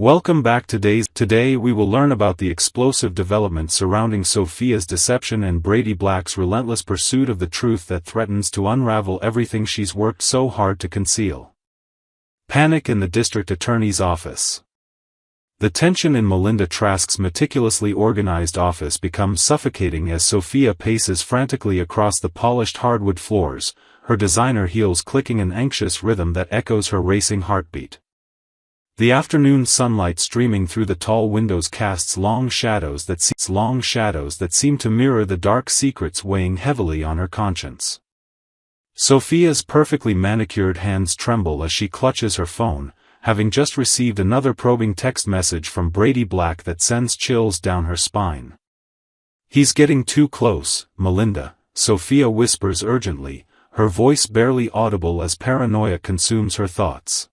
Welcome back to Days. Today we will learn about the explosive developments surrounding Sophia's deception and Brady Black's relentless pursuit of the truth that threatens to unravel everything she's worked so hard to conceal. Panic in the district attorney's office. The tension in Melinda Trask's meticulously organized office becomes suffocating as Sophia paces frantically across the polished hardwood floors, her designer heels clicking an anxious rhythm that echoes her racing heartbeat. The afternoon sunlight streaming through the tall windows casts long shadows that seem to mirror the dark secrets weighing heavily on her conscience. Sophia's perfectly manicured hands tremble as she clutches her phone, having just received another probing text message from Brady Black that sends chills down her spine. "He's getting too close, Melinda," Sophia whispers urgently, her voice barely audible as paranoia consumes her thoughts.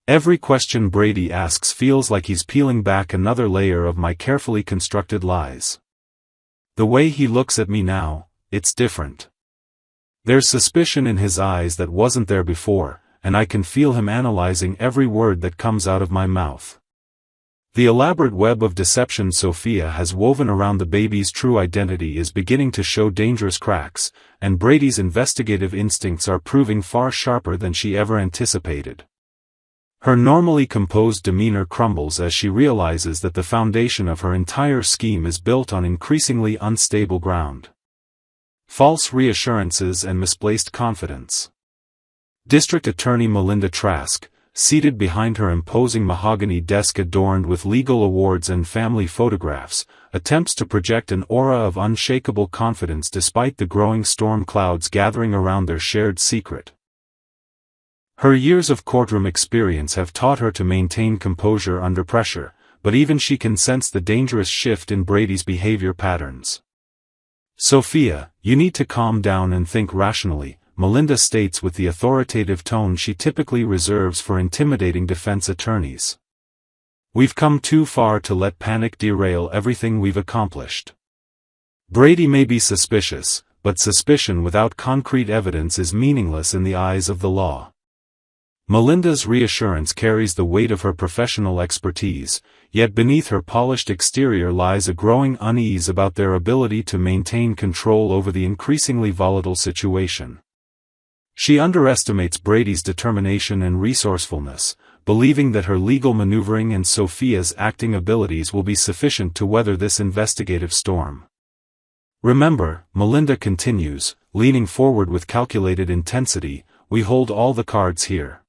"Every question Brady asks feels like he's peeling back another layer of my carefully constructed lies. The way he looks at me now, it's different. There's suspicion in his eyes that wasn't there before, and I can feel him analyzing every word that comes out of my mouth." The elaborate web of deception Sophia has woven around the baby's true identity is beginning to show dangerous cracks, and Brady's investigative instincts are proving far sharper than she ever anticipated. Her normally composed demeanor crumbles as she realizes that the foundation of her entire scheme is built on increasingly unstable ground. False reassurances and misplaced confidence. District Attorney Melinda Trask, seated behind her imposing mahogany desk adorned with legal awards and family photographs, attempts to project an aura of unshakable confidence despite the growing storm clouds gathering around their shared secret. Her years of courtroom experience have taught her to maintain composure under pressure, but even she can sense the dangerous shift in Brady's behavior patterns. "Sophia, you need to calm down and think rationally," Melinda states with the authoritative tone she typically reserves for intimidating defense attorneys. "We've come too far to let panic derail everything we've accomplished. Brady may be suspicious, but suspicion without concrete evidence is meaningless in the eyes of the law." Melinda's reassurance carries the weight of her professional expertise, yet beneath her polished exterior lies a growing unease about their ability to maintain control over the increasingly volatile situation. She underestimates Brady's determination and resourcefulness, believing that her legal maneuvering and Sophia's acting abilities will be sufficient to weather this investigative storm. "Remember," Melinda continues, leaning forward with calculated intensity, "we hold all the cards here.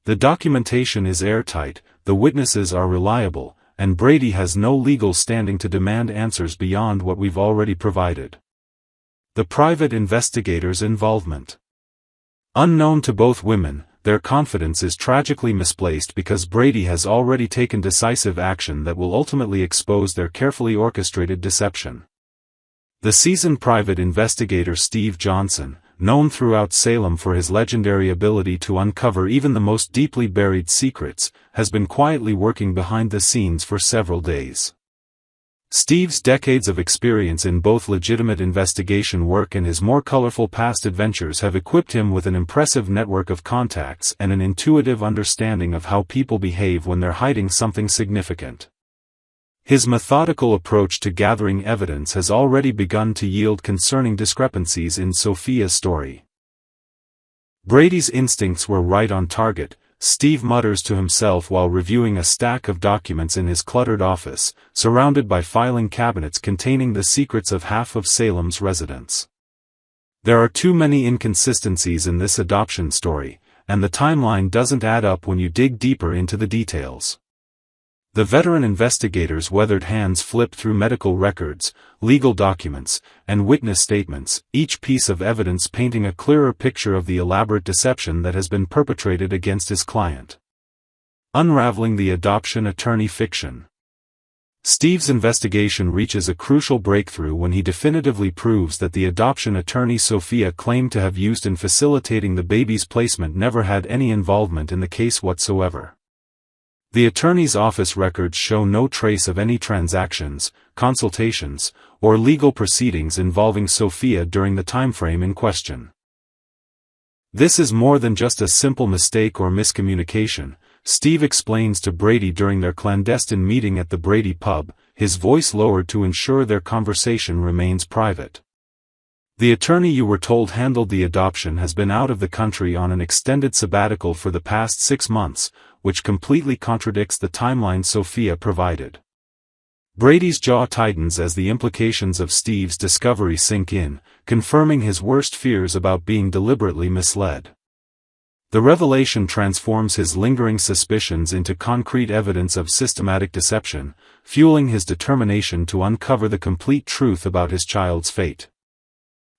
The documentation is airtight, the witnesses are reliable, and Brady has no legal standing to demand answers beyond what we've already provided." The private investigator's involvement. Unknown to both women, their confidence is tragically misplaced because Brady has already taken decisive action that will ultimately expose their carefully orchestrated deception. The seasoned private investigator Steve Johnson, known throughout Salem for his legendary ability to uncover even the most deeply buried secrets, has been quietly working behind the scenes for several days. Steve's decades of experience in both legitimate investigation work and his more colorful past adventures have equipped him with an impressive network of contacts and an intuitive understanding of how people behave when they're hiding something significant. His methodical approach to gathering evidence has already begun to yield concerning discrepancies in Sophia's story. Brady's instincts were right on target, Steve mutters to himself while reviewing a stack of documents in his cluttered office, surrounded by filing cabinets containing the secrets of half of Salem's residents. There are too many inconsistencies in this adoption story, and the timeline doesn't add up when you dig deeper into the details. The veteran investigators' weathered hands flip through medical records, legal documents, and witness statements, each piece of evidence painting a clearer picture of the elaborate deception that has been perpetrated against his client. Unraveling the adoption attorney fiction. Steve's investigation reaches a crucial breakthrough when he definitively proves that the adoption attorney Sophia claimed to have used in facilitating the baby's placement never had any involvement in the case whatsoever. The attorney's office records show no trace of any transactions, consultations, or legal proceedings involving Sophia during the timeframe in question. This is more than just a simple mistake or miscommunication. Steve explains to Brady during their clandestine meeting at the Brady pub, his voice lowered to ensure their conversation remains private. The attorney you were told handled the adoption has been out of the country on an extended sabbatical for the past 6 months, which completely contradicts the timeline Sophia provided. Brady's jaw tightens as the implications of Steve's discovery sink in, confirming his worst fears about being deliberately misled. The revelation transforms his lingering suspicions into concrete evidence of systematic deception, fueling his determination to uncover the complete truth about his child's fate.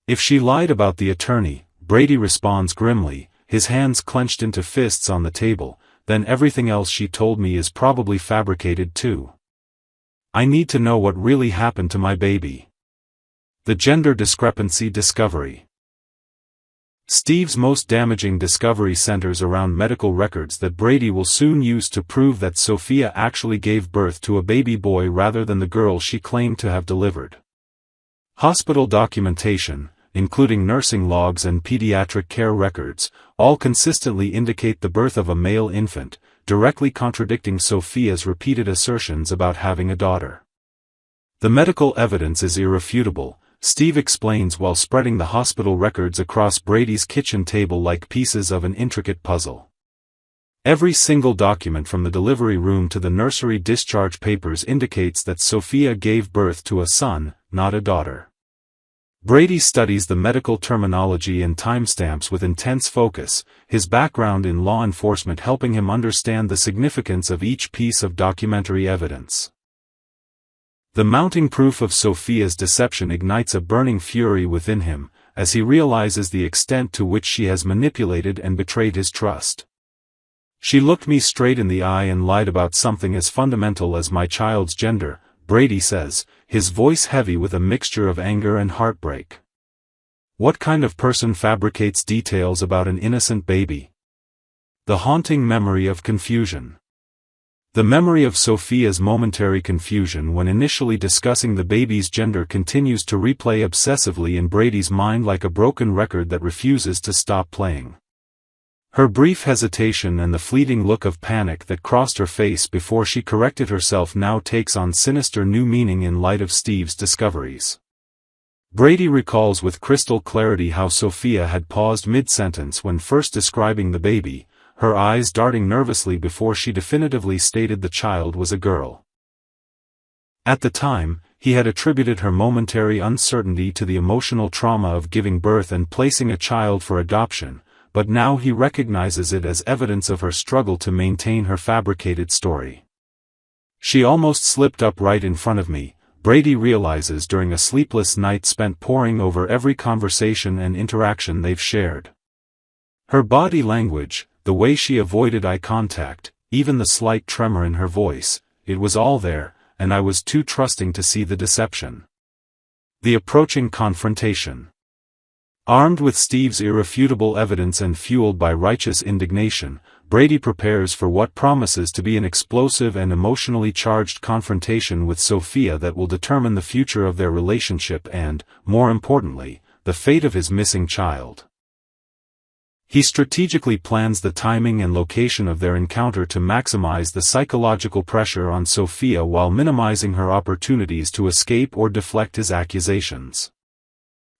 If she lied about the attorney, Brady responds grimly, his hands clenched into fists on the table, then everything else she told me is probably fabricated too. I need to know what really happened to my baby. The gender discrepancy discovery. Steve's most damaging discovery centers around medical records that Brady will soon use to prove that Sophia actually gave birth to a baby boy rather than the girl she claimed to have delivered. Hospital documentation, including nursing logs and pediatric care records, all consistently indicate the birth of a male infant, directly contradicting Sophia's repeated assertions about having a daughter. The medical evidence is irrefutable, Steve explains while spreading the hospital records across Brady's kitchen table like pieces of an intricate puzzle. Every single document from the delivery room to the nursery discharge papers indicates that Sophia gave birth to a son, not a daughter. Brady studies the medical terminology and timestamps with intense focus, his background in law enforcement helping him understand the significance of each piece of documentary evidence. The mounting proof of Sophia's deception ignites a burning fury within him, as he realizes the extent to which she has manipulated and betrayed his trust. She looked me straight in the eye and lied about something as fundamental as my child's gender, Brady says, his voice heavy with a mixture of anger and heartbreak. What kind of person fabricates details about an innocent baby? The haunting memory of confusion. The memory of Sophia's momentary confusion when initially discussing the baby's gender continues to replay obsessively in Brady's mind like a broken record that refuses to stop playing. Her brief hesitation and the fleeting look of panic that crossed her face before she corrected herself now takes on sinister new meaning in light of Steve's discoveries. Brady recalls with crystal clarity how Sophia had paused mid-sentence when first describing the baby, her eyes darting nervously before she definitively stated the child was a girl. At the time, he had attributed her momentary uncertainty to the emotional trauma of giving birth and placing a child for adoption, but now he recognizes it as evidence of her struggle to maintain her fabricated story. She almost slipped up right in front of me, Brady realizes during a sleepless night spent poring over every conversation and interaction they've shared. Her body language, the way she avoided eye contact, even the slight tremor in her voice, it was all there, and I was too trusting to see the deception. The approaching confrontation. Armed with Steve's irrefutable evidence and fueled by righteous indignation, Brady prepares for what promises to be an explosive and emotionally charged confrontation with Sophia that will determine the future of their relationship and, more importantly, the fate of his missing child. He strategically plans the timing and location of their encounter to maximize the psychological pressure on Sophia while minimizing her opportunities to escape or deflect his accusations.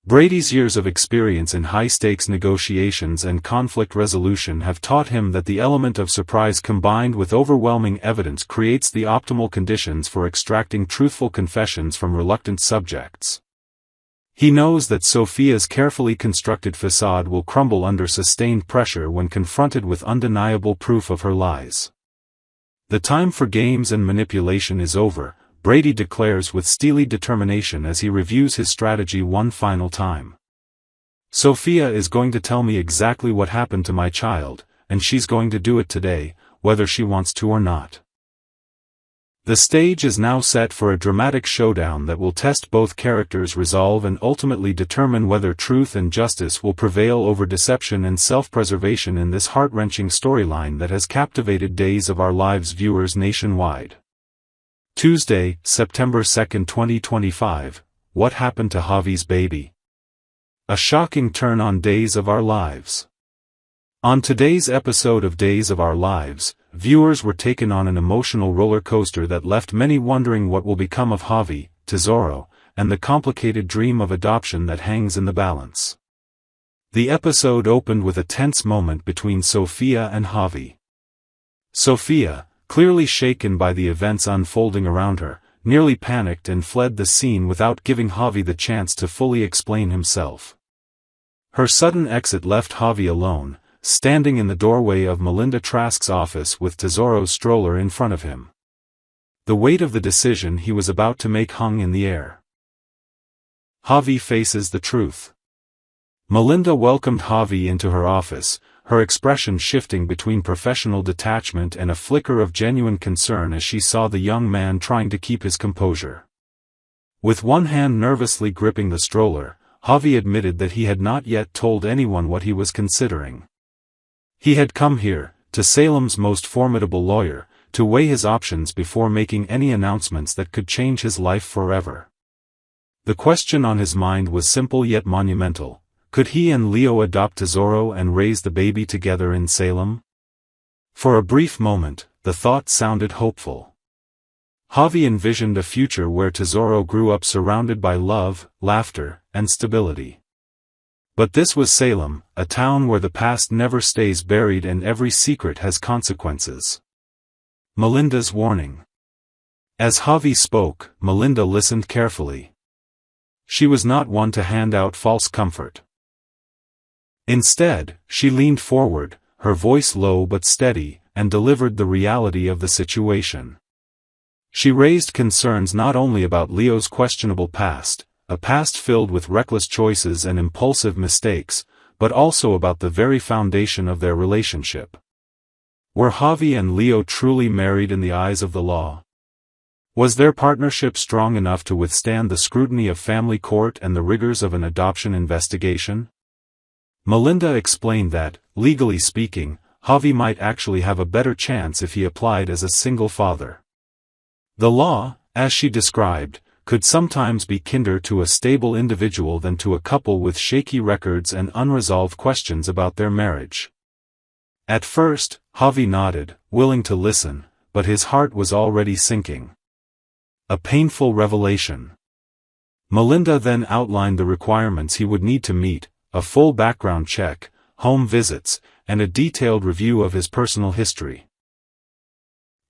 Brady's years of experience in high-stakes negotiations and conflict resolution have taught him that the element of surprise combined with overwhelming evidence creates the optimal conditions for extracting truthful confessions from reluctant subjects. He knows that Sophia's carefully constructed facade will crumble under sustained pressure when confronted with undeniable proof of her lies. The time for games and manipulation is over, Brady declares with steely determination as he reviews his strategy one final time. Sophia is going to tell me exactly what happened to my child, and she's going to do it today, whether she wants to or not. The stage is now set for a dramatic showdown that will test both characters' resolve and ultimately determine whether truth and justice will prevail over deception and self-preservation in this heart-wrenching storyline that has captivated Days of Our Lives viewers nationwide. Tuesday, September 2, 2025, What Happened to Javi's Baby? A shocking turn on Days of Our Lives. On today's episode of Days of Our Lives, viewers were taken on an emotional roller coaster that left many wondering what will become of Javi, Tesoro, and the complicated dream of adoption that hangs in the balance. The episode opened with a tense moment between Sophia and Javi. Sophia, clearly shaken by the events unfolding around her, nearly panicked and fled the scene without giving Javi the chance to fully explain himself. Her sudden exit left Javi alone, standing in the doorway of Melinda Trask's office with Tesoro's stroller in front of him. The weight of the decision he was about to make hung in the air. Javi faces the truth. Melinda welcomed Javi into her office, her expression shifting between professional detachment and a flicker of genuine concern as she saw the young man trying to keep his composure. With one hand nervously gripping the stroller, Javi admitted that he had not yet told anyone what he was considering. He had come here, to Salem's most formidable lawyer, to weigh his options before making any announcements that could change his life forever. The question on his mind was simple yet monumental: could he and Leo adopt Tesoro and raise the baby together in Salem? For a brief moment, the thought sounded hopeful. Javi envisioned a future where Tesoro grew up surrounded by love, laughter, and stability. But this was Salem, a town where the past never stays buried and every secret has consequences. Melinda's warning. As Javi spoke, Melinda listened carefully. She was not one to hand out false comfort. Instead, she leaned forward, her voice low but steady, and delivered the reality of the situation. She raised concerns not only about Leo's questionable past, a past filled with reckless choices and impulsive mistakes, but also about the very foundation of their relationship. Were Javi and Leo truly married in the eyes of the law? Was their partnership strong enough to withstand the scrutiny of family court and the rigors of an adoption investigation? Melinda explained that, legally speaking, Javi might actually have a better chance if he applied as a single father. The law, as she described, could sometimes be kinder to a stable individual than to a couple with shaky records and unresolved questions about their marriage. At first, Javi nodded, willing to listen, but his heart was already sinking. A painful revelation. Melinda then outlined the requirements he would need to meet: a full background check, home visits, and a detailed review of his personal history.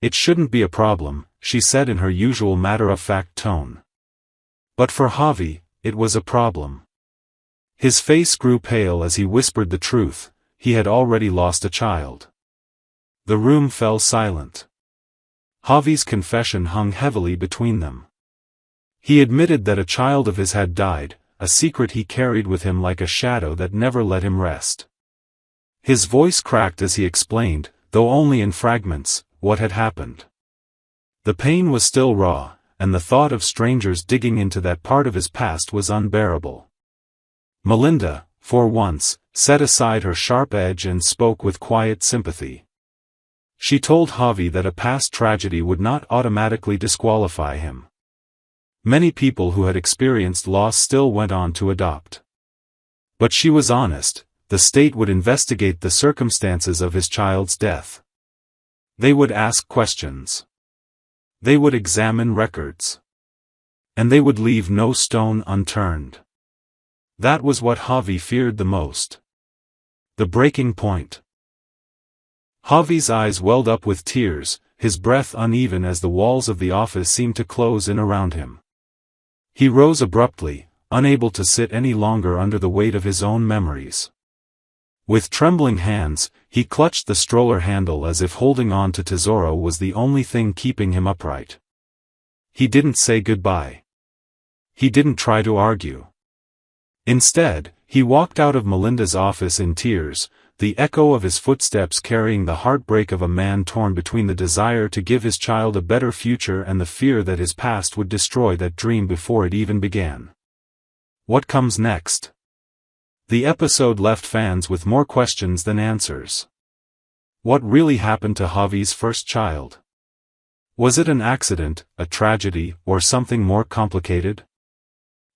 It shouldn't be a problem, she said in her usual matter-of-fact tone. But for Javi, it was a problem. His face grew pale as he whispered the truth: he had already lost a child. The room fell silent. Javi's confession hung heavily between them. He admitted that a child of his had died, a secret he carried with him like a shadow that never let him rest. His voice cracked as he explained, though only in fragments, what had happened. The pain was still raw, and the thought of strangers digging into that part of his past was unbearable. Melinda, for once, set aside her sharp edge and spoke with quiet sympathy. She told Javi that a past tragedy would not automatically disqualify him. Many people who had experienced loss still went on to adopt. But she was honest: the state would investigate the circumstances of his child's death. They would ask questions. They would examine records. And they would leave no stone unturned. That was what Javi feared the most. The breaking point. Javi's eyes welled up with tears, his breath uneven as the walls of the office seemed to close in around him. He rose abruptly, unable to sit any longer under the weight of his own memories. With trembling hands, he clutched the stroller handle as if holding on to Tesoro was the only thing keeping him upright. He didn't say goodbye. He didn't try to argue. Instead, he walked out of Melinda's office in tears, the echo of his footsteps carrying the heartbreak of a man torn between the desire to give his child a better future and the fear that his past would destroy that dream before it even began. What comes next? The episode left fans with more questions than answers. What really happened to Javi's first child? Was it an accident, a tragedy, or something more complicated?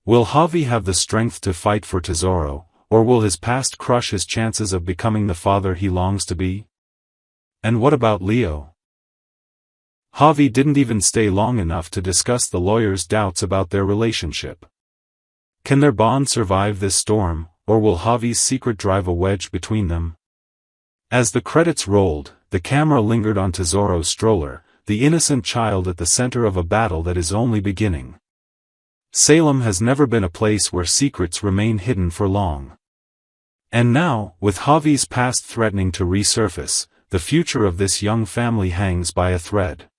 Will Javi have the strength to fight for Tesoro, Or will his past crush his chances of becoming the father he longs to be? And what about Leo? Javi didn't even stay long enough to discuss the lawyer's doubts about their relationship. Can their bond survive this storm, or will Javi's secret drive a wedge between them? As the credits rolled, the camera lingered on Tesoro's stroller, the innocent child at the center of a battle that is only beginning. Salem has never been a place where secrets remain hidden for long. And now, with Javi's past threatening to resurface, the future of this young family hangs by a thread.